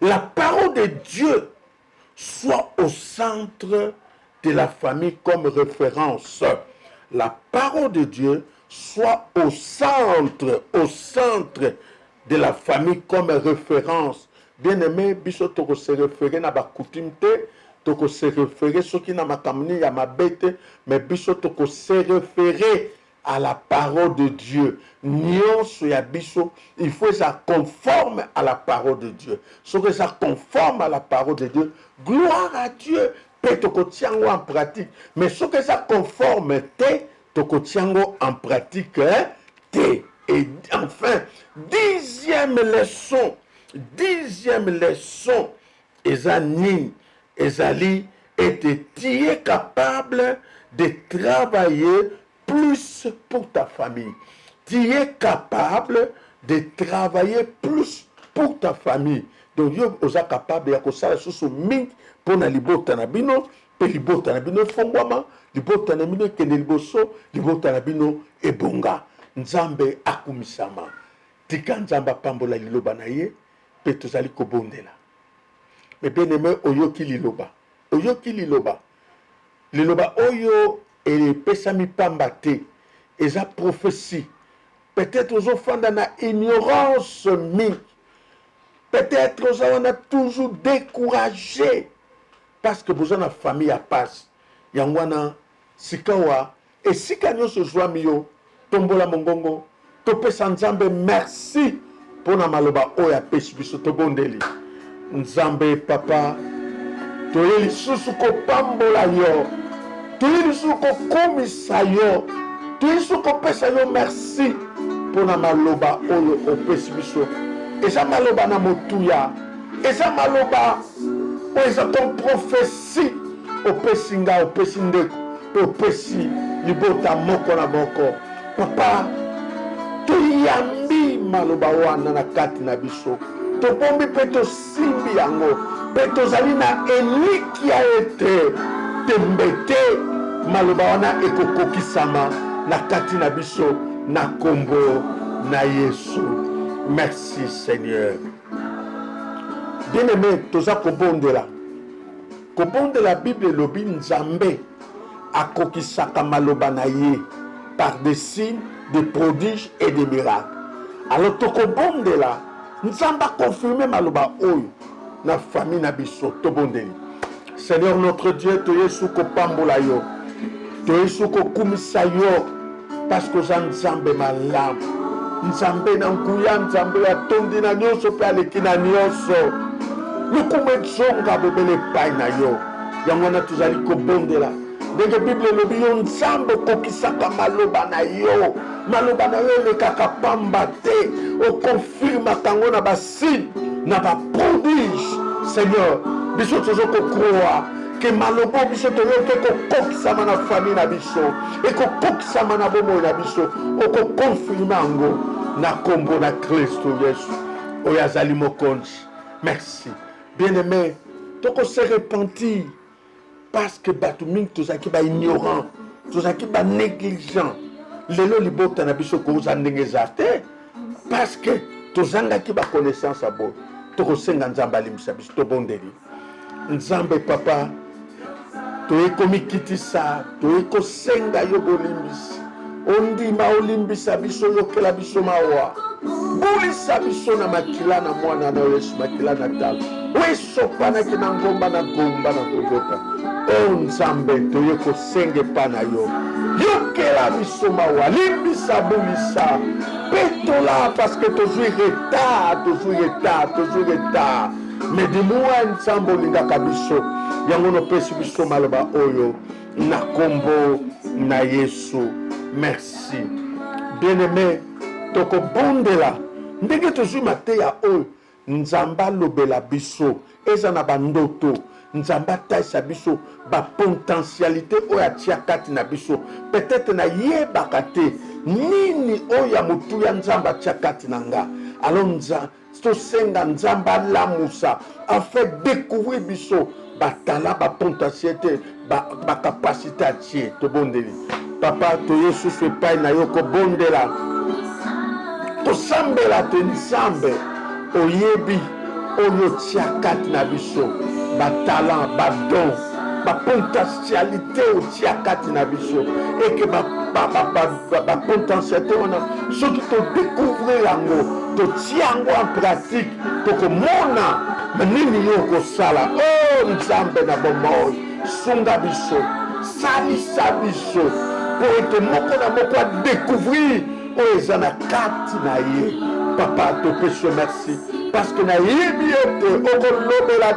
Speaker 1: La parole de Dieu soit au centre de la famille comme référence. La parole de Dieu soit au centre de la famille comme référence. Bien aimé, biso toko se référer na ba coutume te, toko se référer ce qui na makamni ya mabete, mais biso toko se référer à la parole de Dieu. Nyonso ya biso, il faut ça conforme à la parole de Dieu. Ce que ça conforme à la parole de Dieu, gloire à Dieu. Pe toko tiango en pratique, mais ce que ça conforme te, toko tiango en pratique te. Et enfin, 10e leçon, Ezali était capable de travailler plus pour ta famille. Tu es capable de travailler plus pour ta famille. Donc, tu es capable de faire des choses pour na libota na bino, pe libota na bino fongwama, libota na bino kende liboso, libota na bino ebonga. Nzambe akumisama. Tika nzamba pambola liloba na ye, pe tozali kobondela. Mais bien aimé, oyoki liloba. liloba oyo epesami pamba te eza prophétie. Peut-être ozofanda na ignorance mingi, peut-être ozana toujours découragé parce que besoin na famille ya passe yango wana sikawa esika nyonso zwami yo tombola mongongo topesa nzambe merci mpona maloba oyo apesi biso tobondeli nzambe papa toye lisusu kopambola yo toye lisusu kokomisa yo toye lisusu kopesa yo merci mpona maloba oyo opesi biso eza maloba na motuya eza maloba oyo eza comme prophétie opesi nga opesi ndeko mpe opesi libota moko na moko papa toyambi maloba wana na kati na biso tobombi mpe tosimbi yango mpe tozali na elikya ete tembe te maloba wana ekokokisama na kati na biso na kombo na Yesu. Merci Seigneur. Bien-aimé, toza kobondela Bible elobi nzambe akokisaka maloba na ye par des signes, des prodiges et des miracles. Alors tokobondela nzambe akonfirme maloba oyo na famille na biso tobondeli. Seigneur notre Dieu, toyesu kopambola yo, toyesu kokumisa yo parce que oza nzambe malamu, nzambe na nguya, nzambe ya tondi na nyonso mpe aleki na nyonso. Lokumu ezonga bobele epai na yo yango wana tozali kobondela ndenge Bible elobi yo nzambe okokisaka maloba na yo elekaka pamba te okonfirmaka yango na basine na baprodige. Seigneur, biso tozokokroa ke maloba biso toyoki ekokokisama na famille na biso, ekokokisama na bomoi na biso, okokonfirme yango na kombo na Kristo Yesu oyo azali mokonzi. Merci. Bien-aimé, toko se repentir parce que bato mingi tozaki ba ignorant, tozaki ba négligent. Lelo libota na biso koza ndenge eza te parce que tozangaki ba connaissance abo. Toko senga nzambe alimisa biso tobondeli. Nzambe papa, toye komikitisa, toye kosenga yo bolimbisi. Ondima olimbisa biso yokela biso mawa. Bulisa biso na makila na mwana na Yesu makila na talo. Wesopanaki na ngomba na gomba na kogota. O nzambe toye kosenge pana yo. Yokela biso mawa, limbisa bulisa. Petola parce que tozui retard. Mais dis-moi nzambe olingaka biso. Yango no pesi biso maloba oyo na kombo na Yesu. Merci. Bien-aimé, toko bondela ndenge tozwi mateya oyo nzambe alobela biso eza na bandoto, nzambe ataisa biso bapotentialité oyo atia kati na biso, peut-être na yebaka te nini oyo ya motu ya nzambe atia kati na nga. Alors tosenga nzambe alamusa afin découvrir biso batala bapotentialité bacapacité atie tobondeli. Papa toyesusu epai na yo kobondela tosambela te nzambe oyebi oyo tia kati na biso batalent badon bapotentialité otia kati na biso eke bapotentialité wana soki todécouvrir yango totia yango en pratique tokomona nini yo okosala. O nzambe na bomoi sunga biso salisa biso po ete moko na moko adécouvrir oyo eza na kati na ye. Papa topesi merci parce que na yebi ete okolobela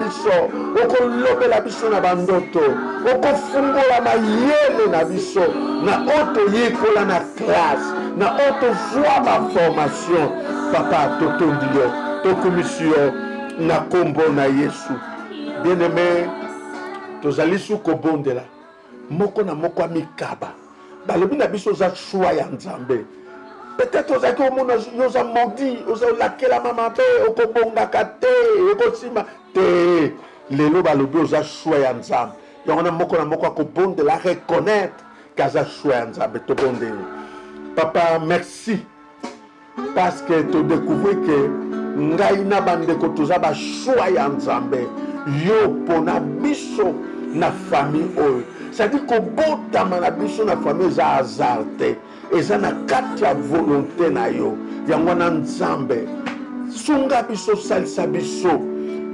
Speaker 1: biso na bandoto, okofungola mayele na biso na oyo toyekola na classe, na oyo tozwa baformation. Papa totondi yo tokumisi yo na kombo na Yesu. Bien-aimé, tozali su kobondela moko na moko amikaba balobi na biso oza shwa ya nzambe. Peut-être ozaki omona yoza modi ozolakelama mabe okobongaka te ekosima te. Lelo balobi oza shwa ya nzambe yango na moko akobondela reconnaître kaza shwa ya nzambe tobondeli. Papa merci parce que todécouvrir que ngai na bandeko toza bashwa ya nzambe yo mpona biso na famille oyo. C'est-à-dire kobotama na biso na famille eza hasard te, eza na kati ya volonté na yo. Yango na Nzambe sunga biso, salisa biso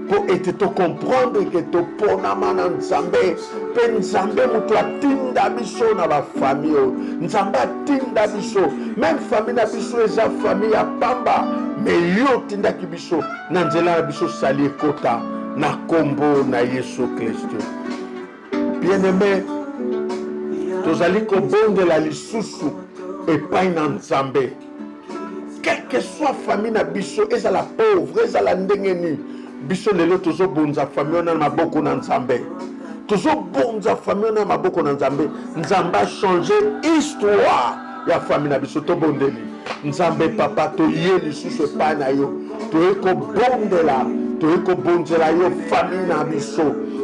Speaker 1: pour ete to comprendre que to ponama na Nzambe, pe Nzambe mutu atinda biso na ba famille oyo. Nzambe atinda biso, même famille na biso eza famille ya pamba, mais yo tindaki biso na nzela na biso sali ekota na kombo na Yesu Kristo. Bien-aimé, tozali kobondela lisusu epai na Nzambe. Quelle que soit famille na biso, ezala pauvre, ezala ndenge nini, biso lelo tozobonza famille na maboko na Nzambe. Tozobonza famille na maboko na Nzambe. Nzambe a changé histoire ya famille na biso tobondeli. Nzambe papa toye lisusu epai na yo. Toye kobondela, toye kobonzela yo famille na biso.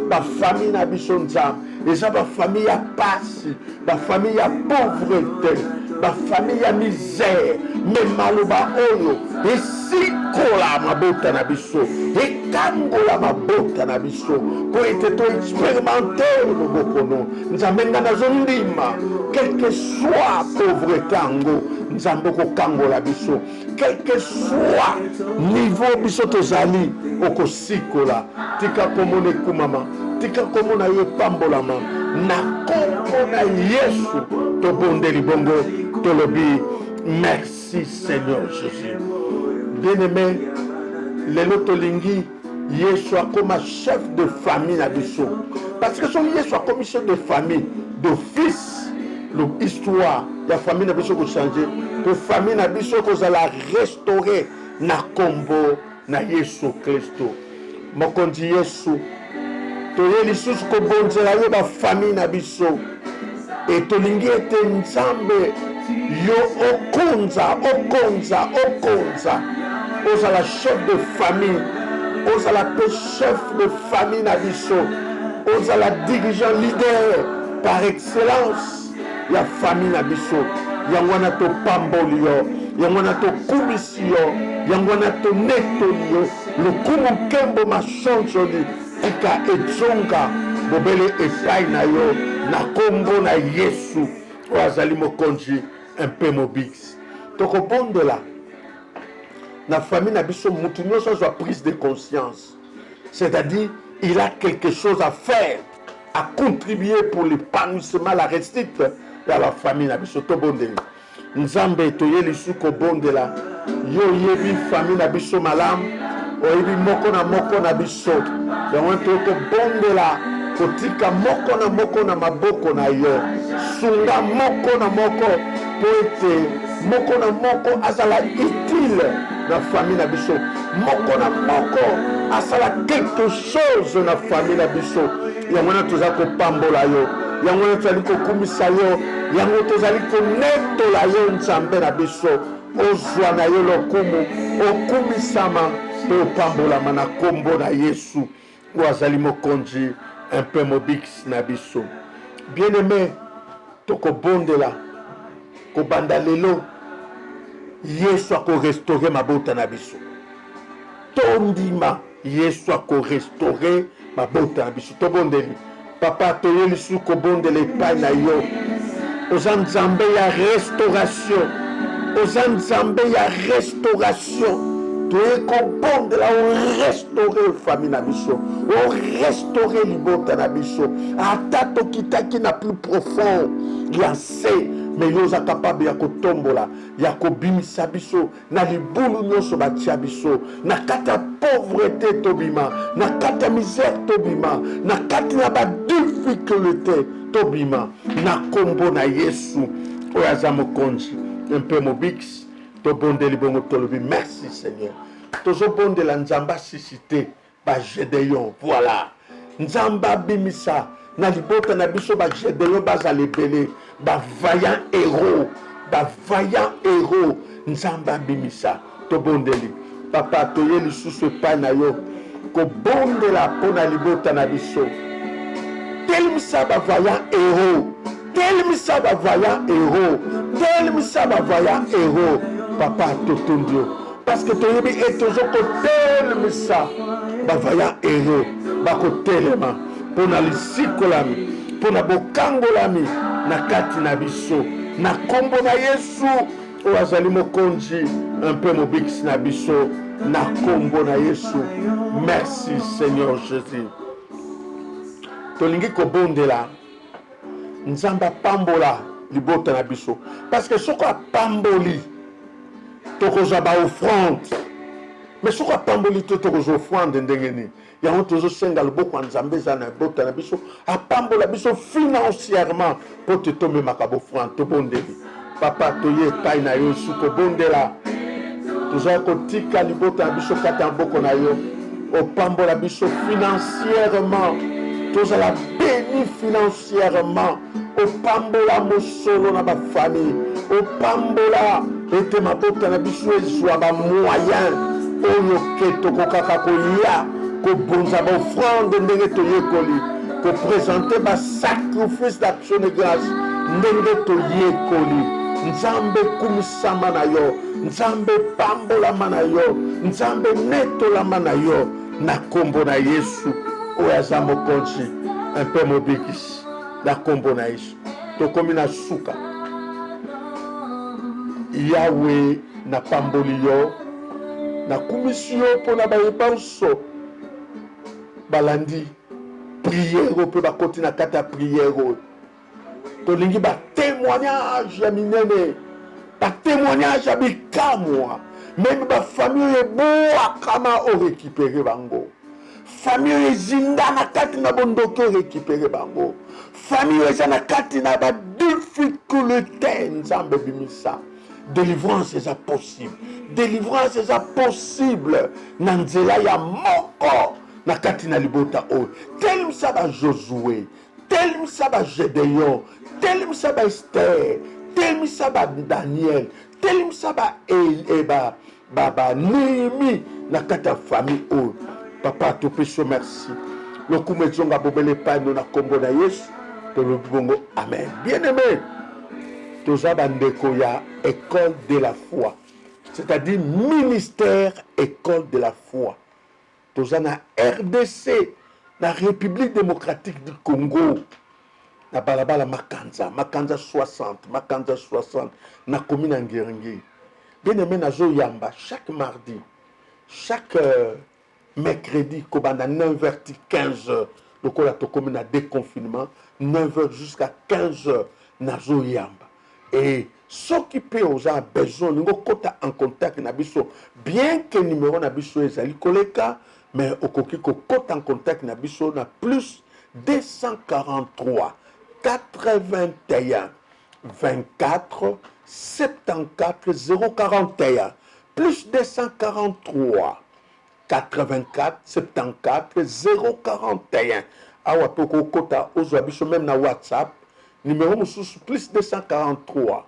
Speaker 1: Ba famille na biso Nzambe. Eza ba famille ya pasi, ba famille ya pauvreté, ba famille ya misère, mais maloba oyo esikola mabota na biso, ekangola mabota na biso, po ete to expérimenter bokono. Nzambe nga nazondima, quel que soit pauvreté ango, Nzambe kokangola biso, quel que soit niveau biso tozali okosikola, tika komone kumama, tika komona yo pambolama, na kombo na Yesu tobondeli bongo tolobi merci Seigneur Jésus. Bien-aimé, lelo tolingi Yesu akoma chef de famille na biso, parce que son Yesu akomi chef de famille d'office. L'histoire ya famille na biso ko changer, que famille na biso ko zala restaurer na kombo na Yesu Kristo. Mokonzi Yesu toye lisusu kobonzela yo ba famille na biso, et tolingi ete Nzambe yo okonza ozala chef de famille, ozala pe chef de famille na biso, ozala dirigeant leader par excellence ya famille na biso. Yango na to pamboli yo, yango na to kumisi yo, yango na to netoli yo, lokumu kembo mashonjoli tika edzonga bobele epai na yo na kombo na Yesu oazali mokonzi un peu mobix. Tokobondela na famille na biso mutu nyonso azwa prise de conscience, c'est-à-dire il a quelque chose à faire, à contribuer pour l'épanouissement, la réussite de la famille na biso. Tobondeli Nzambe toye lisu kobondela yo yebi famille na biso malamu, oyebi moko na biso, yango tokobondela kotika moko na maboko na yo, sunga moko na moko po ete moko na moko azala utile na famille na biso, moko na moko asala quelque chose na famille na biso. Yango na toza kopambola yo, yango na tozali kokumisa yo, yango tozali konetola yo Nzambe na biso, ozwa na yo lokumu, okumisama pe opambolama na kombo na Yesu oazali mokonzi un peu mobix na biso. Bien-aimé, tokobondela kobanda lelo Yesu ako restaurer mabota na biso. Tondima Yesu ako restaurer mabota na biso. Tobondeli papa toye lisu kobondela epai na yo, oza Nzambe ya restauration, oza Nzambe ya restauration. Toye kobondela o restaurer famille na biso, o restaurer libota na biso, ata tokitaki na plus profond ya se, mais yo oza capable ya kotombola, ya kobimisa biso na libulu nyonso batia biso, na kati ya pauvreté tobima, na kati ya misère tobima, na kati na ba difficulté tobima, na kombo na Yesu oyo aza mokonzi un peu mobix. Tobondeli bongo tolobi merci Seigneur. Tozobondela Nzambe suscité ba Gédéon, voilà. Nzambe bimisa na libota na biso ba Gédéon bazala ebele, ba vaillant héros, Nzambe bimisa. Tobondeli papa toye lisusu epai na yo kobondela mpona libota na biso. Telimisa ba vaillant héros, telimisa ba vaillant héros, telimisa ba vaillant héros. Papa totondio, parce que toyebi et tozo kotelemisa ba vaillant héros, ba kotelema mpona lisikolami mpona bokangolami na kati na biso na kombo na Yesu oyo azali mokonzi mpe mobikisi na biso na kombo na Yesu. Merci Seigneur Jésus. Tolingi kobondela nzambe apambola libota na biso parce que soko apamboli tokozwa baoffrande mais soko apamboli to tokozwa offrande ndenge nini yango tozosenga loboko ya nzambe eza na libota na biso apambola biso financièrement mpo te tomemaka bofrande tobondeli papa toye epai na yo esu kobondela tozala kotika libota na biso kati ya maboko na yo opambola biso financièrement tozala béni financièrement opambola mosolo na bafamille opambola ete mabota na biso ezwa bamoyen oyo ke tokokaka koya kobonza baoffrande ndenge toyekoli kopresente basacrifice d'action de grâce ndenge toyekoli. Nzambe kumisama na yo, nzambe pambolama na yo, nzambe netolama na yo na kombo na Yesu oyo aza mokonzi mpe mobikisi na kombo na Yesu. Tokomi na suka Yawe na pamboli yo na kumisi yo mpona bayebanso balandi priere mpe bakoti na kati ya priere tolingi batémoignage ya minene batémoignage ya bikamwa meme bafamille ebwakama orécupere bango famille ezinda na kati na bondoki orécupere bango famille eza na kati na badifficulté nzambe bimisa délivrance eza possible délivrance eza possible na nzela ya moko na kati na libota oyo telimisa baJosue telimisa baGédéon telimisa baEsther telimisa baDaniel telimisa Néhémie na kati ya famille oyo papa topesi yo merci lokumu ezonga bobele epai no na kombo na Yesu tolobi bongo amen. Bien aimé toza bandeko ya école de la foi c'est-à-dire ministère école de la foi toza na RDC na République démocratique du Congo na balabala Makanza 60 na commune Ngeringi. Bien aimé nazo yamba chaque mardi chaque mercredi kobanda 9h 15h lokola tokomi na déconfinement 9h jusqu'à 15h nazo yamba et soki pe oza besoin ningo kota en contact na biso bien que numéro na biso ezali koleka mais okoki ko kota en contact na biso na plus 243 81 24 74 041 plus 243 84 74 041 awa toko kota ozwa biso même na WhatsApp numéro mosusu plus 243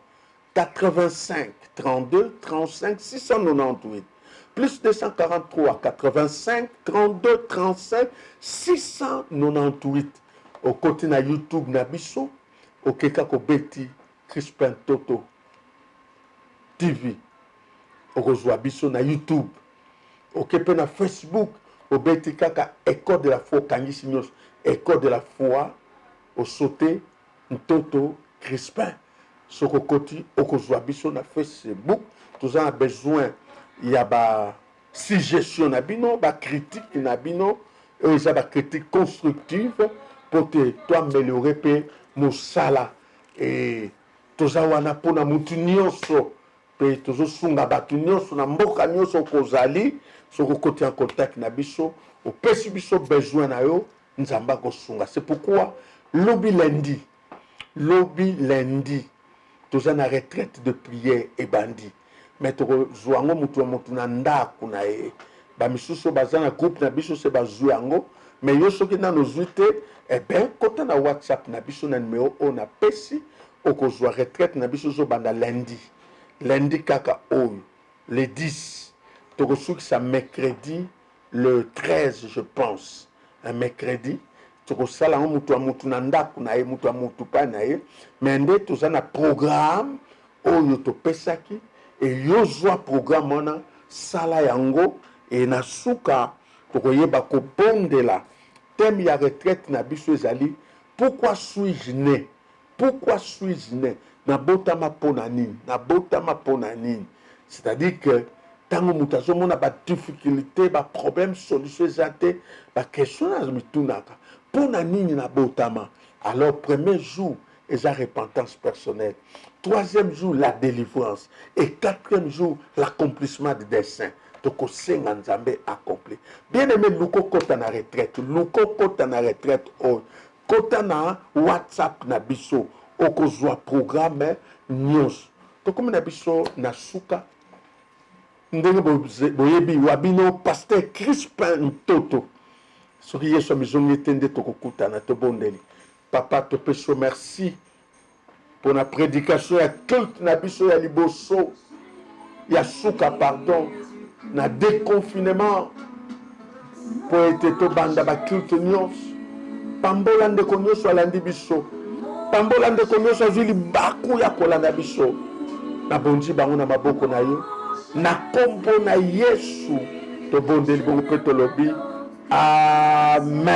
Speaker 1: 85 32 35 698 plus 243 85 32 35 698 au côté na YouTube na biso okeka ko beti Crispin Toto TV okozwa biso na YouTube okepe na Facebook obeti kaka école de la foi kangisi nyos école de la foi au sauté Ntoto Crispin soko koti okozwa biso na Facebook toza besoin ya ba suggestion na bino ba critique na bino eza ba critique constructive pour te toi améliorer pe mosala et toza wana pona mutu nyonso pe tozosunga bato nyonso na mboka nyonso kozali soko koti en contact na biso opesi biso besoin na yo nzamba kosunga. C'est pourquoi lobi lundi toza na retraite de prière et bandi mais tokozwa yango mutu na ndako na ye bamisusu baza na groupe na biso se bazwi yango mais yo soki nano zwi te eh bien kota na WhatsApp na biso na numéro oyo na pesi okozwa retraite na biso zobanda lundi kaka oyo le 10 tokosukisa mercredi le 13 je pense un mercredi tokosala yango mutu na ndako na ye mutu pa na ye mais nde toza na programme oyo topesaki e yozwa programme wana sala yango e na suka tokoyeba kobondela thème ya retraite na biso ezali pourquoi suis-je né? Pourquoi suis-je né? Nabotama pona nini? Nabotama pona nini? C'est-à-dire que tango mutu azomona badifficulté baproblème solution eza te baquestion nazomitunaka mpona nini nabotama. Alors premier jour eza repentance personnelle, troisième jour la délivrance et quatrième jour l'accomplissement du dessein. tokosenga nzambe accompli. Bien aimé, luko kota na retraite, luko kota na retraite oyo kota na WhatsApp na biso okozwa programme nyonso tokomi na biso na suka ndenge boyebi wabino pasteur Crispin Ntoto soki yesu amizongi ete nde tokokutana tobondeli papa topesi merci pour la prédication ya culte na biso ya liboso ya suka pardon na déconfinement po ete tobanda baculte nyonso pambola ndeko nyonso alandi biso pambola ndeko nyonso azwi libaku ya kolanda biso nabonzi bango na maboko na yo na kombo na yesu tobondeli bongo mpe tolobi amen.